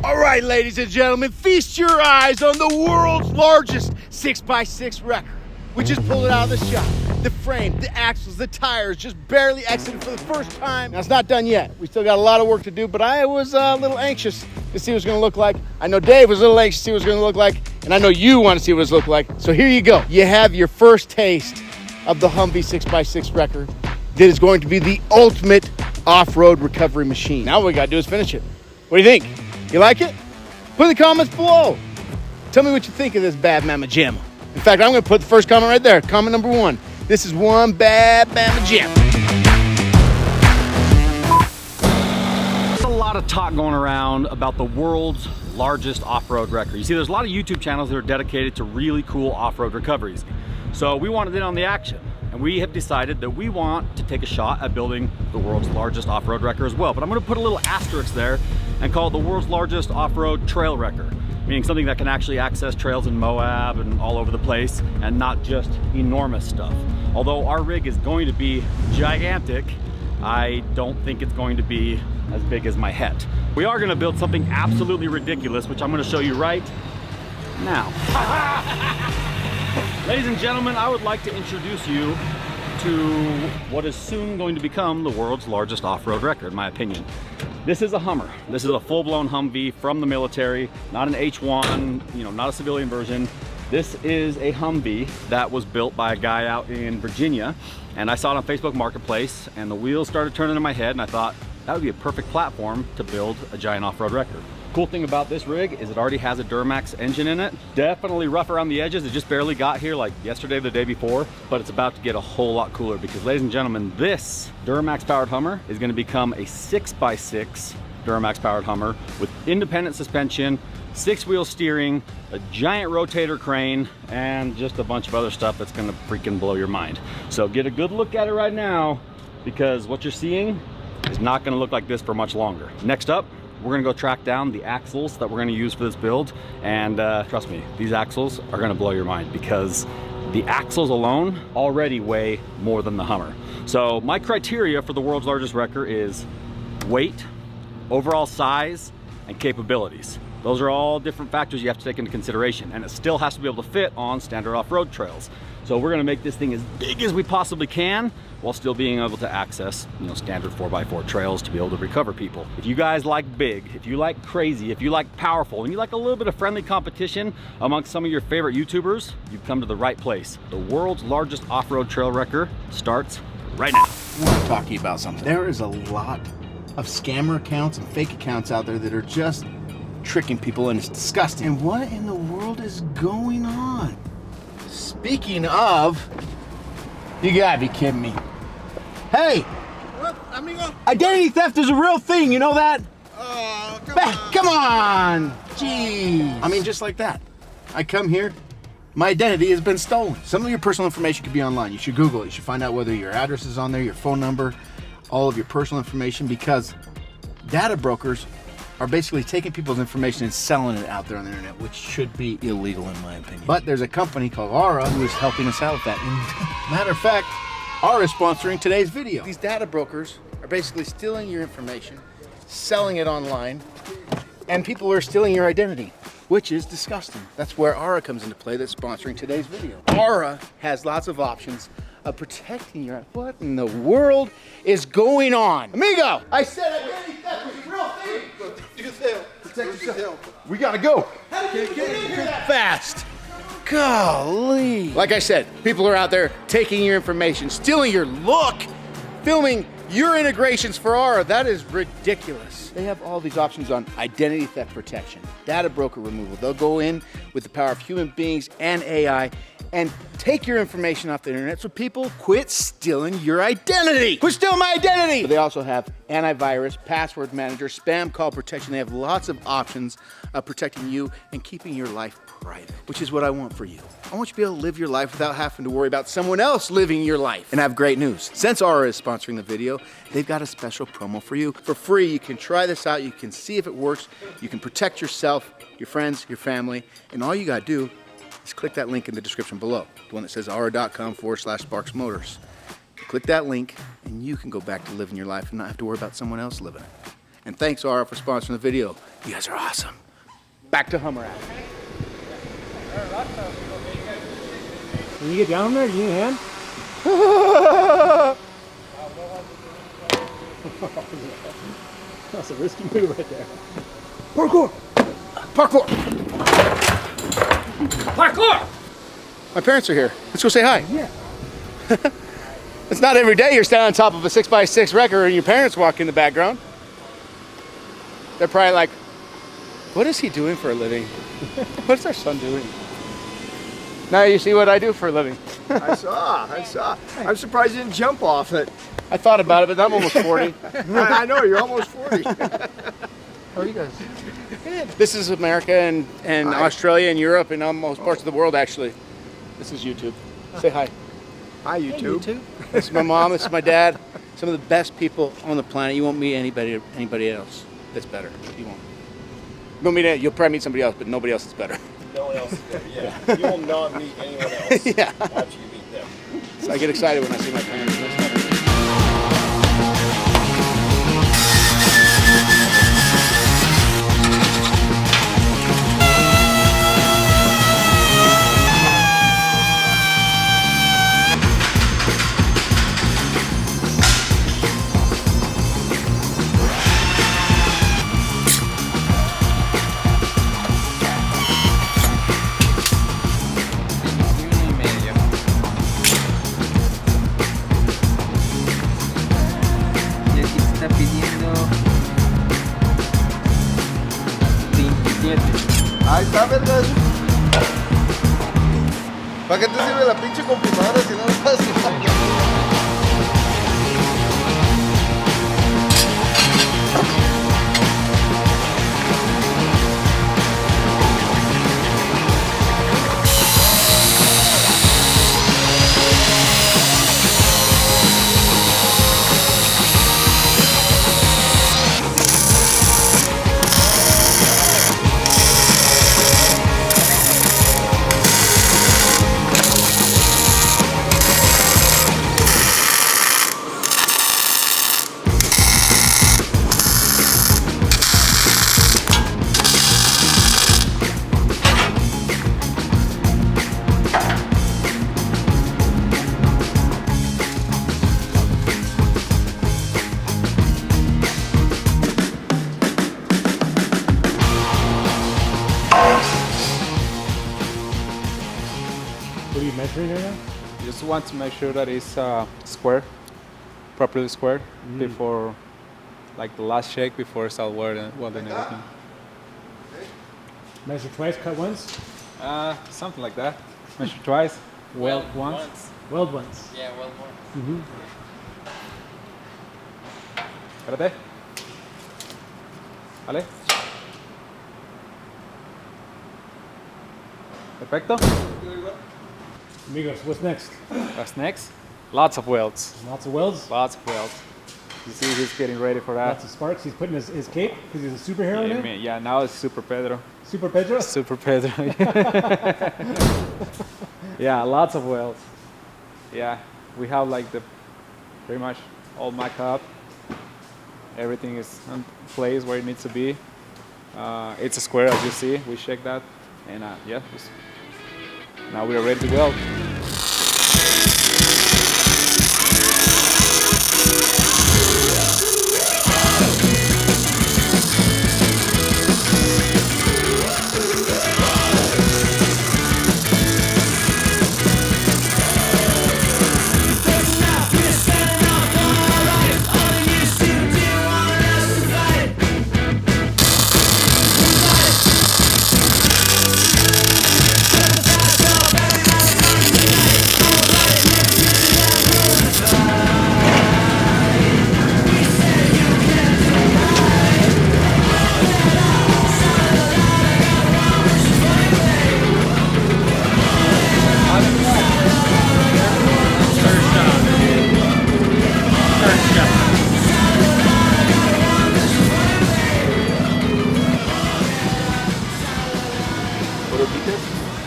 All right, ladies and gentlemen, feast your eyes on the world's largest 6x6 wrecker. We just pulled it out of the shop. The frame, the axles, the tires just barely exited for the first time. Now, it's not done yet. We still got a lot of work to do, but I was a little anxious to see what it's gonna look like. I know Dave was a little anxious to see what it's gonna look like, and I know you want to see what it's look like. So here you go. You have your first taste of the Humvee 6x6 wrecker that is going to be the ultimate off-road recovery machine. Now what we gotta do is finish it. What do you think? You like it? Put in the comments below. Tell me what you think of this bad mama jamma. In fact, I'm gonna put the first comment right there. Comment number 1. This is one bad mama jamma. There's a lot of talk going around about the world's largest off-road wrecker. You see, there's a lot of YouTube channels that are dedicated to really cool off-road recoveries. So we wanted in on the action. And we have decided that we want to take a shot at building the world's largest off-road wrecker as well. But I'm gonna put a little asterisk there and call it the world's largest off-road trail wrecker, meaning something that can actually access trails in Moab and all over the place and not just enormous stuff. Although our rig is going to be gigantic, I don't think it's going to be as big as my head. We are gonna build something absolutely ridiculous, which I'm gonna show you right now. Ladies and gentlemen, I would like to introduce you to what is soon going to become the world's largest off-road wrecker, in my opinion. This is a Hummer. This is a full-blown Humvee from the military, not an H1, not a civilian version. This is a Humvee that was built by a guy out in Virginia, and I saw it on Facebook Marketplace, and the wheels started turning in my head, and I thought that would be a perfect platform to build a giant off-road wrecker. Cool thing about this rig is it already has a Duramax engine in it. Definitely rough around the edges. It just barely got here like yesterday or the day before, but it's about to get a whole lot cooler because, ladies and gentlemen, this Duramax powered Hummer is going to become a 6x6 Duramax powered Hummer with independent suspension, 6-wheel steering, a giant rotator crane, and just a bunch of other stuff that's going to freaking blow your mind. So get a good look at it right now, because what you're seeing is not going to look like this for much longer. Next up, we're gonna go track down the axles that we're gonna use for this build, and trust me, these axles are gonna blow your mind because the axles alone already weigh more than the Hummer. So my criteria for the world's largest wrecker is weight, overall size, and capabilities. Those are all different factors you have to take into consideration, and it still has to be able to fit on standard off-road trails. So we're gonna make this thing as big as we possibly can while still being able to access, standard 4x4 trails to be able to recover people. If you guys like big, if you like crazy, if you like powerful, and you like a little bit of friendly competition amongst some of your favorite YouTubers, you've come to the right place. The world's largest off-road trail wrecker starts right now. I want to talk to you about something. There is a lot of scammer accounts and fake accounts out there that are just tricking people, and it's disgusting. And what in the world is going on? Speaking of, you gotta be kidding me. Hey! What, amigo? Identity theft is a real thing, you know that? Oh, Come on! Jeez. I mean, just like that. I come here, my identity has been stolen. Some of your personal information could be online. You should Google it. You should find out whether your address is on there, your phone number, all of your personal information, because data brokers are basically taking people's information and selling it out there on the internet, which should be illegal in my opinion. But there's a company called Aura who is helping us out with that. And matter of fact, Aura is sponsoring today's video. These data brokers are basically stealing your information, selling it online, and people are stealing your identity, which is disgusting. That's where Aura comes into play, that's sponsoring today's video. Aura has lots of options of protecting your, what in the world is going on? Amigo, I said identity theft was a real thing. Protect yourself. We gotta go. How did you get in here that fast? Golly. Like I said, people are out there taking your information, stealing your look, filming your integrations for Aura. That is ridiculous. They have all these options on identity theft protection, data broker removal. They'll go in with the power of human beings and AI and take your information off the internet so people quit stealing your identity. Quit stealing my identity! But they also have antivirus, password manager, spam call protection. They have lots of options of protecting you and keeping your life private, which is what I want for you. I want you to be able to live your life without having to worry about someone else living your life. And I have great news. Since Aura is sponsoring the video, they've got a special promo for you. For free, you can try this out. You can see if it works. You can protect yourself, your friends, your family, and all you gotta do is click that link in the description below, the one that says aura.com/sparksmotors. Click that link and you can go back to living your life and not have to worry about someone else living it. And thanks, Aura, for sponsoring the video. You guys are awesome. Back to Hummer action. When you get down there, you need a hand? That's a risky move right there. Parkour! Parkour! Parkour! My parents are here. Let's go say hi. Yeah. It's not every day you're standing on top of a 6x6 wrecker and your parents walk in the background. They're probably like, what is he doing for a living? What's our son doing? Now you see what I do for a living. I saw. I'm surprised you didn't jump off it. I thought about it, but I'm almost 40. I know, you're almost 40. How are you guys? This is America and Australia and Europe and almost parts of the world, actually. This is YouTube. Say hi. Hi, YouTube. This is my mom. This is my dad. Some of the best people on the planet. You won't meet anybody else that's better. You won't. You'll probably meet somebody else, but nobody else is better. No one else is there, yeah. You will not meet anyone else Yeah. after you meet them. So I get excited when I see my parents. Y aquí está pidiendo 27. Ahí está, vergas. ¿Para qué te sirve la pinche comprimidora si no lo vas a hacer? What are you measuring right now? Just want to make sure that it's square, properly square, before, like the last shake before I start welding everything. Measure twice, cut once? Something like that. Measure twice, weld once. Weld once. Yeah, well, more. Espérate. Vale. Perfecto. Amigos, what's next? What's next? Lots of welds. Lots of welds, Lots of welds. You see he's getting ready for that. lots of sparks. He's putting his cape because he's a superhero now. Yeah, now it's Super Pedro. Super Pedro? Super Pedro. Yeah, lots of welds. Yeah, we have like pretty much all marked up. Everything is in place where it needs to be. It's a square, as you see. We check that, and yeah, now we are ready to weld.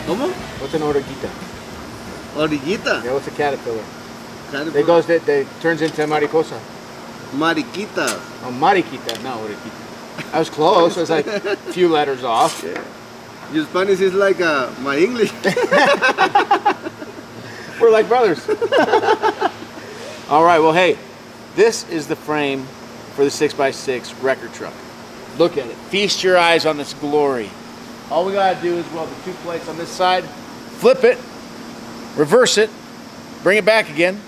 ¿Cómo? What's an orejita? Orillita. Yeah, what's a caterpillar? Kind of They turns into mariposa. Mariquita. Oh, Mariquita, no, Mariquita. I was close. I was like a few letters off. Yeah. Your Spanish is like my English. We're like brothers. All right, well, hey, this is the frame for the 6x6 record truck. Look at it. Feast your eyes on this glory. All we gotta do is weld the 2 plates on this side, flip it, reverse it, bring it back again.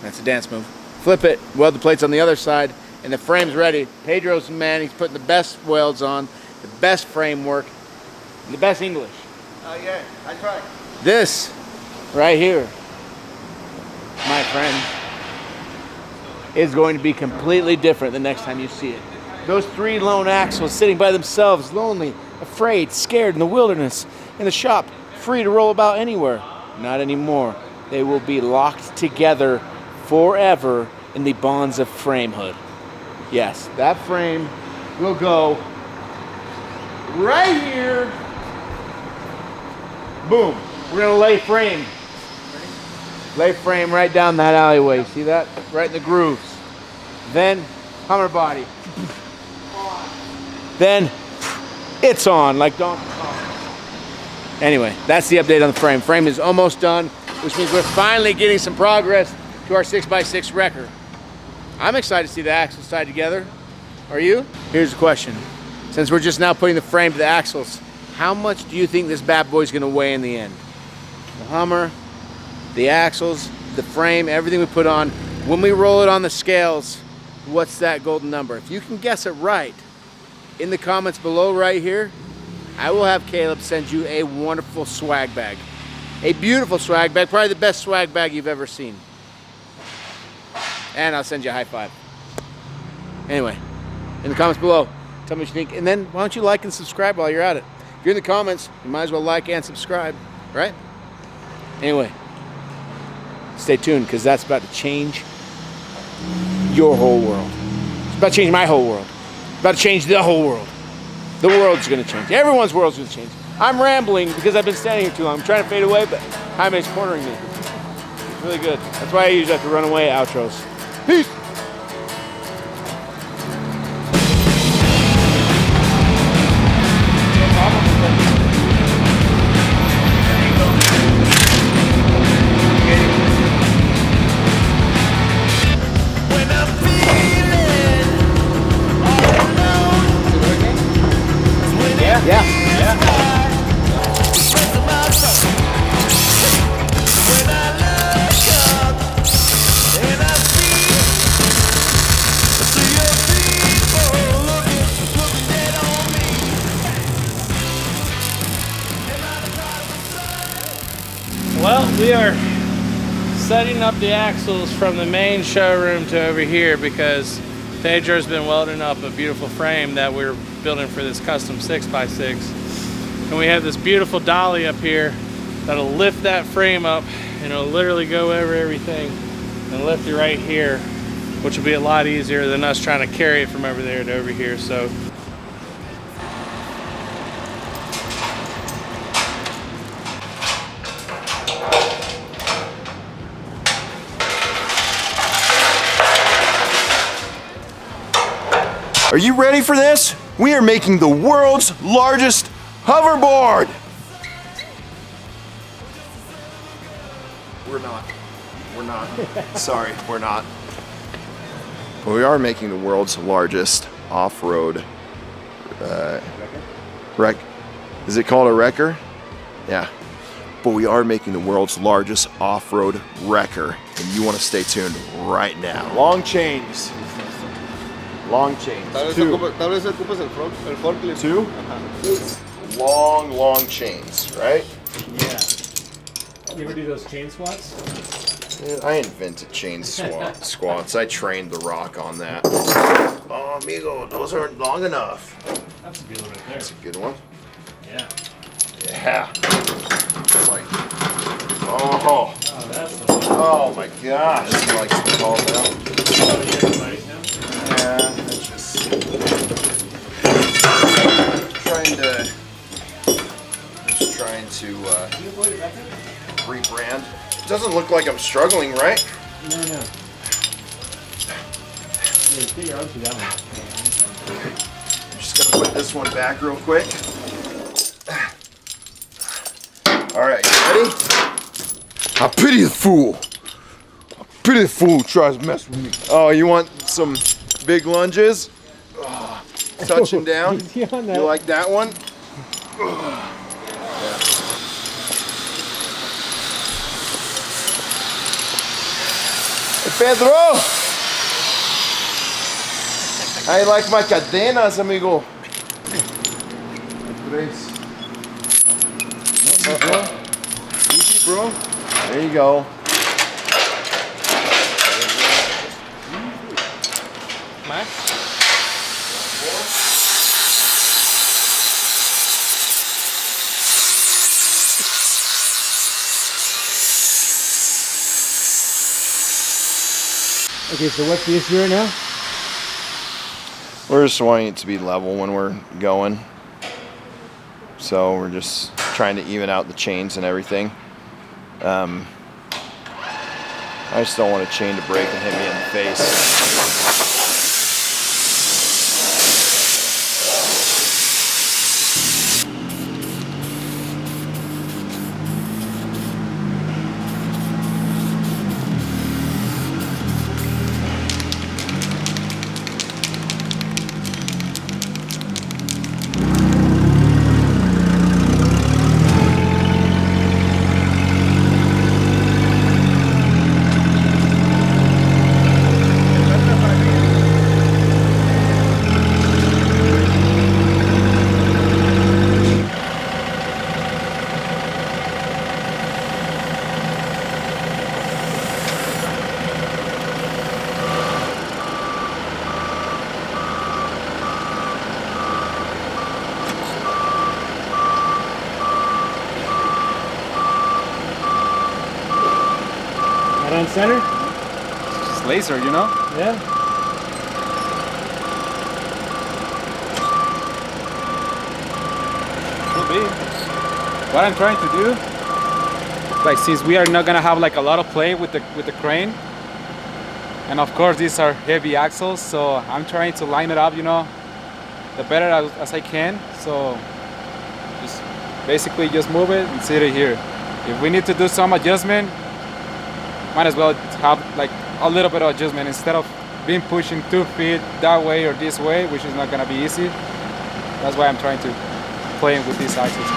That's a dance move. Flip it, weld the plates on the other side, and the frame's ready. Pedro's the man. He's putting the best welds on, the best framework, and the best English. Oh yeah, I tried. This right here, my friend, is going to be completely different the next time you see it. Those 3 lone axles sitting by themselves, lonely, afraid, scared in the wilderness, in the shop, free to roll about anywhere. Not anymore. They will be locked together forever in the bonds of framehood. Yes, that frame will go right here. Boom. We're gonna lay frame. Lay frame right down that alleyway. See that? Right in the grooves. Then Hummer body. Then it's on like Donkey Kong. Anyway, that's the update on the frame. Frame is almost done, which means we're finally getting some progress to our 6x6 wrecker. I'm excited to see the axles tied together. Are you? Here's the question. Since we're just now putting the frame to the axles, how much do you think this bad boy's gonna weigh in the end? The Hummer, the axles, the frame, everything we put on. When we roll it on the scales, what's that golden number? If you can guess it right, in the comments below right here, I will have Caleb send you a wonderful swag bag. A beautiful swag bag, probably the best swag bag you've ever seen. And I'll send you a high five. Anyway, in the comments below, tell me what you think. And then why don't you like and subscribe while you're at it? If you're in the comments, you might as well like and subscribe, right? Anyway, stay tuned because that's about to change your whole world. It's about to change my whole world. It's about to change the whole world. The world's gonna change. Everyone's world's gonna change. I'm rambling because I've been standing here too long. I'm trying to fade away, but Jaime's cornering me. It's really good. That's why I usually have to run away at outros. Peace! Well, we are setting up the axles from the main showroom to over here because Pedro's been welding up a beautiful frame that we're building for this custom 6x6. And we have this beautiful dolly up here that'll lift that frame up and it'll literally go over everything and lift it right here, which will be a lot easier than us trying to carry it from over there to over here. So are you ready for this? We are making the world's largest hoverboard! We're not. We're not. Sorry, we're not. But we are making the world's largest off-road wreck. Is it called a wrecker? Yeah. But we are making the world's largest off-road wrecker, and you want to stay tuned right now. Long chains. Long chains. Tal vez ocupes el forklift. 2 long chains, right? Yeah. You ever do those chain squats? Man, I invented chain squats. I trained The Rock on that. Oh, amigo, those aren't long enough. That's a good one right there. That's a good one. Yeah. Yeah. Like, oh. Oh, that's the one. Oh my gosh. He likes to call it out. Oh, you have buddies now? Yeah, it's just trying to rebrand. It doesn't look like I'm struggling, right? No. Get your arms through that one. I'm just gonna put this one back real quick. All right, you ready? I pity the fool. I pity the fool who tries to mess with me. Oh, you want some big lunges? Touching down. Easy on that. You like that one? Hey, Pedro! I like my cadenas, amigo. Easy, bro. There you go. Max? Okay, so what's the issue right now? We're just wanting it to be level when we're going. So we're just trying to even out the chains and everything. I just don't want a chain to break and hit me in the face. Right on center? Just laser, you know? Yeah. Could be. What I'm trying to do, like since we are not gonna have like a lot of play with the crane, and of course these are heavy axles, so I'm trying to line it up, you know, the better as I can. So just basically just move it and sit it here. If we need to do some adjustment, might as well have like a little bit of adjustment instead of being pushing 2 feet that way or this way, which is not gonna be easy. That's why I'm trying to play with these axles.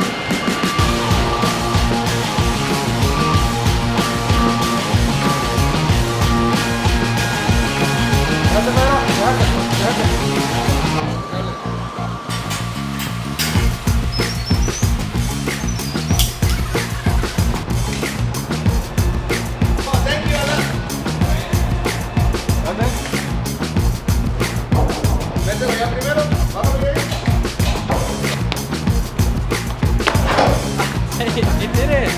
It did it!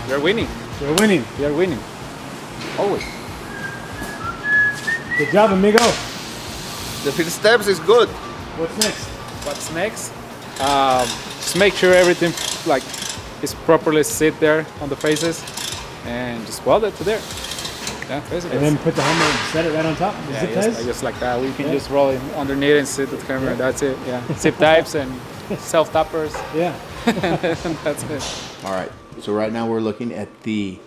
You're winning. We're winning. You're winning. Always. Good job, amigo. The first steps is good. What's next? What's next? Just make sure everything like is properly sit there on the faces, and just weld it to there. Yeah, basically. And then put the helmet and set it right on top. The yeah, zip just, ties? just like that. We can Yeah. just roll it underneath and sit the camera. Yeah. That's it. Yeah. Zip ties and self tappers. Yeah. That's it. All right. So right now we're looking at the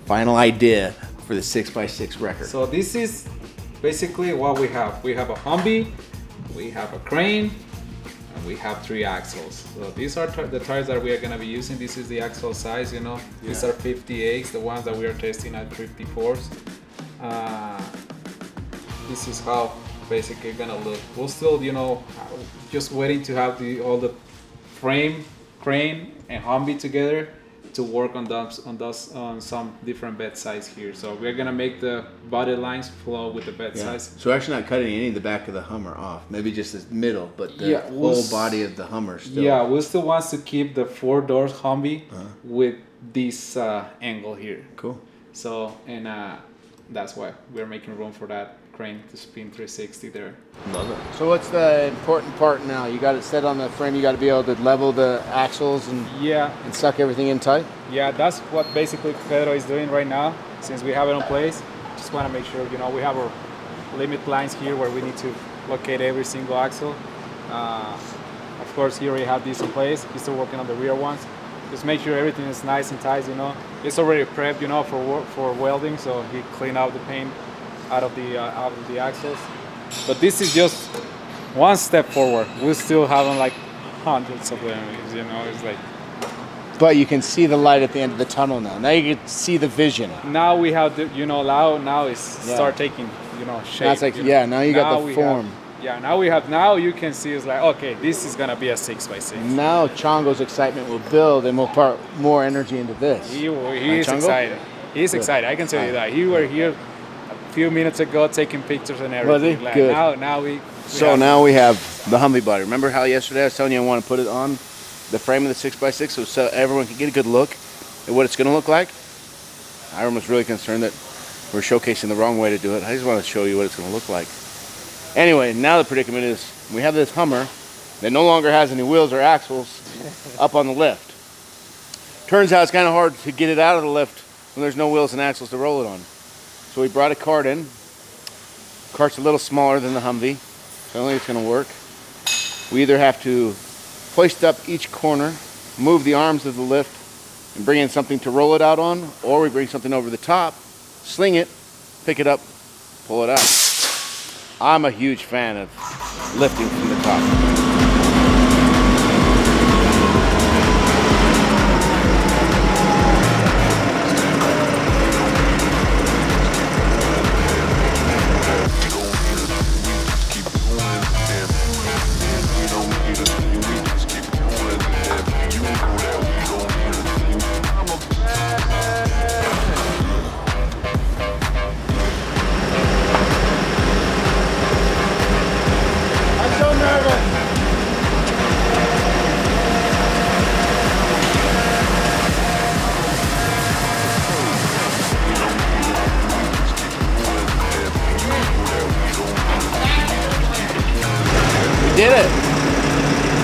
final idea for the 6x6 record. So this is basically what we have. We have a Humvee, we have a crane, and we have 3 axles. So these are the tires that we are gonna be using. This is the axle size, you know. These are 58s, the ones that we are testing at 54s. This is how basically gonna look. We'll still, you know, just waiting to have all the frame, crane, and Humvee together to work on some different bed size here. So we're gonna make the body lines flow with the bed size. So we're actually not cutting any of the back of the Hummer off. Maybe just the middle, but the Yeah, whole body of the Hummer still. Yeah, we still want to keep the 4 doors Humvee with this angle here. Cool. So, and that's why we're making room for that. crane to spin 360 there. Love it. So what's the important part now? You got it set on the frame. You got to be able to level the axles and suck everything in tight. Yeah, that's what basically Pedro is doing right now. Since we have it in place, just want to make sure, you know, we have our limit lines here where we need to locate every single axle. Of course, he already have these in place. He's still working on the rear ones. Just make sure everything is nice and tight, you know. It's already prepped, you know, for welding, so he cleaned out the paint out of the axles. But this is just one step forward. We're still having like hundreds of them, you know. It's like. But you can see the light at the end of the tunnel now. Now you can see the vision. Now we have the, you know, now it's start taking, you know, shape. That's like, yeah, now you got the form. Now you can see it's like, okay, this is gonna be a 6x6. Now Chongo's excitement will build and we'll put more energy into this. He is excited. He's excited, I can tell you that. He were here a few minutes ago taking pictures and everything. Was he? Good. Now we have the Humvee body. Remember how yesterday I was telling you I want to put it on the frame of the 6x6 so everyone can get a good look at what it's going to look like? Hiram was really concerned that we're showcasing the wrong way to do it. I just want to show you what it's going to look like. Anyway, now the predicament is we have this Hummer that no longer has any wheels or axles up on the lift. Turns out it's kind of hard to get it out of the lift when there's no wheels and axles to roll it on. So we brought a cart in. Cart's a little smaller than the Humvee, so I don't think it's going to work. We either have to hoist up each corner, move the arms of the lift, and bring in something to roll it out on, or we bring something over the top, sling it, pick it up, pull it out. I'm a huge fan of lifting from the top.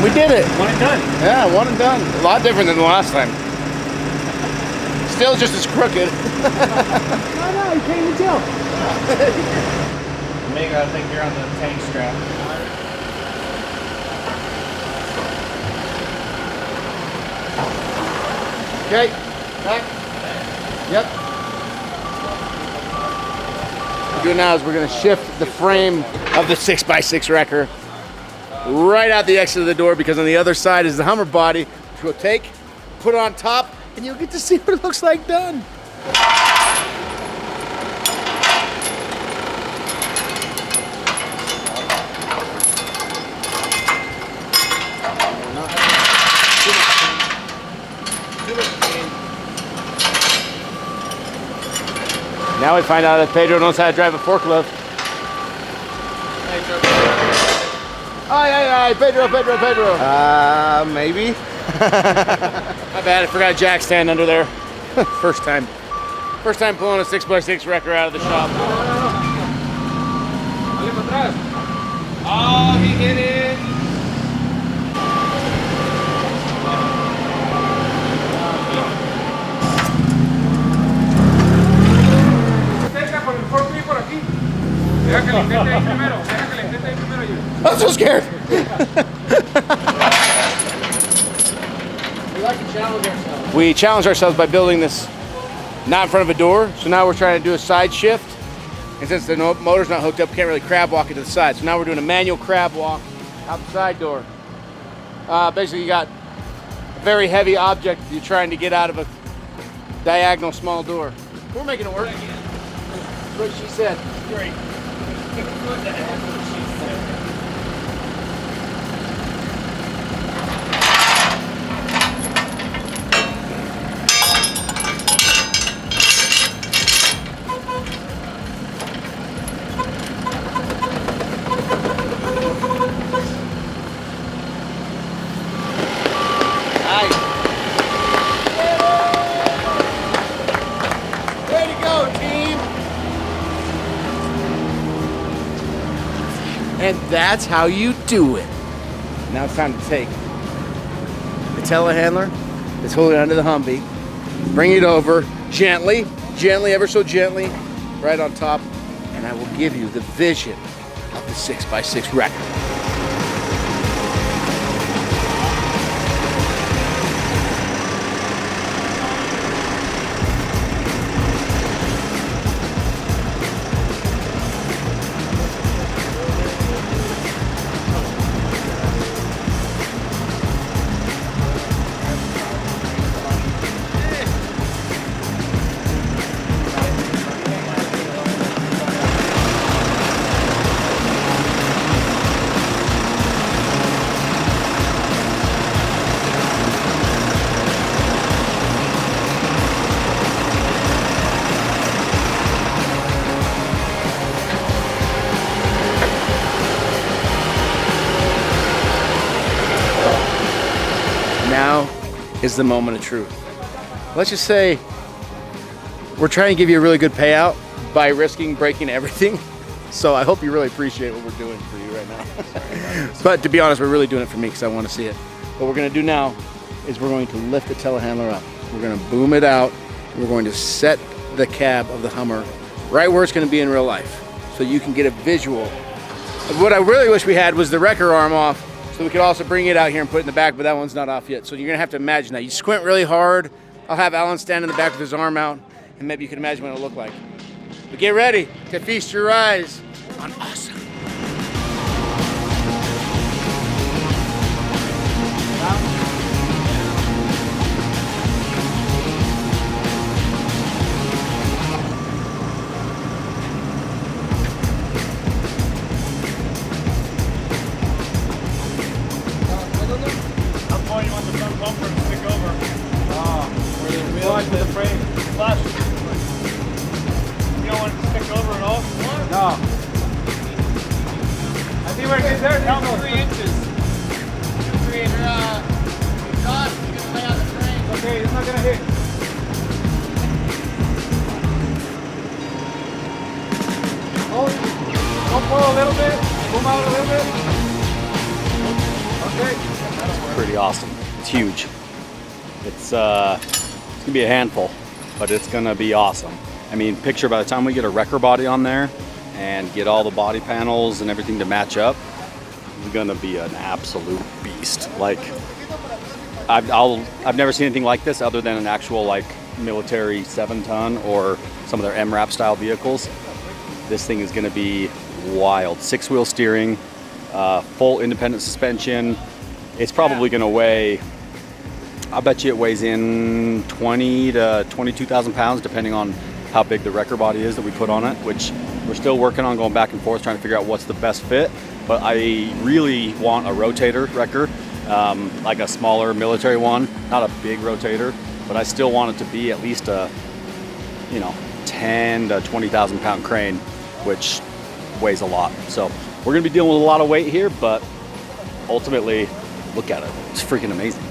We did it. One and done. Yeah, one and done. A lot different than the last time. Still just as crooked. No, you can't even tell. Amigo, I think you're on the tank strap. Okay, back. Yep. What we're doing now is we're going to shift the frame of the 6x6 wrecker right out the exit of the door, because on the other side is the Hummer body, which we'll take, put it on top, and you'll get to see what it looks like done. Now we find out that Pedro knows how to drive a forklift. Aye, Pedro. Maybe. My bad, I forgot jack stand under there. First time pulling a 6x6 wrecker out of the shop. Oh, he hit it. I'm so scared. We like to challenge ourselves. We challenge ourselves by building this not in front of a door. So now we're trying to do a side shift. And since the motor's not hooked up, can't really crab walk it to the side. So now we're doing a manual crab walk out the side door. Basically, you got a very heavy object you're trying to get out of a diagonal small door. We're making it work. That's what she said. Great. And that's how you do it. Now it's time to take the telehandler that's holding onto the Humvee, bring it over gently, ever so gently, right on top, and I will give you the vision of the 6x6 record. Now is the moment of truth. Let's just say we're trying to give you a really good payout by risking breaking everything. So I hope you really appreciate what we're doing for you right now. But to be honest, we're really doing it for me because I want to see it. What we're going to do now is we're going to lift the telehandler up. We're going to boom it out. We're going to set the cab of the Hummer right where it's going to be in real life so you can get a visual. What I really wish we had was the wrecker arm off, so we could also bring it out here and put it in the back, but that one's not off yet. So you're gonna have to imagine that. You squint really hard. I'll have Alan stand in the back with his arm out, and maybe you can imagine what it'll look like. But get ready to feast your eyes on awesome. To the frame. Flash. You don't want it to stick over at all? No. I think we're good there. Down to 3 inches. 3 inches. Josh, you're going to lay out the frame. Okay, it's not gonna hit. Oh, don't pull a little bit. Boom out a little bit. Okay. Pretty awesome. It's huge. It's gonna be a handful, but it's gonna be awesome. I mean, picture by the time we get a wrecker body on there and get all the body panels and everything to match up, it's gonna be an absolute beast. Like, I've never seen anything like this other than an actual like military 7-ton or some of their MRAP style vehicles. This thing is gonna be wild. 6-wheel steering, full independent suspension. It's probably gonna weigh, I bet you it weighs in 20 to 22,000 pounds, depending on how big the wrecker body is that we put on it, which we're still working on, going back and forth, trying to figure out what's the best fit. But I really want a rotator wrecker, like a smaller military one, not a big rotator, but I still want it to be at least a, 10 to 20,000 pound crane, which weighs a lot. So we're gonna be dealing with a lot of weight here, but ultimately, look at it, it's freaking amazing.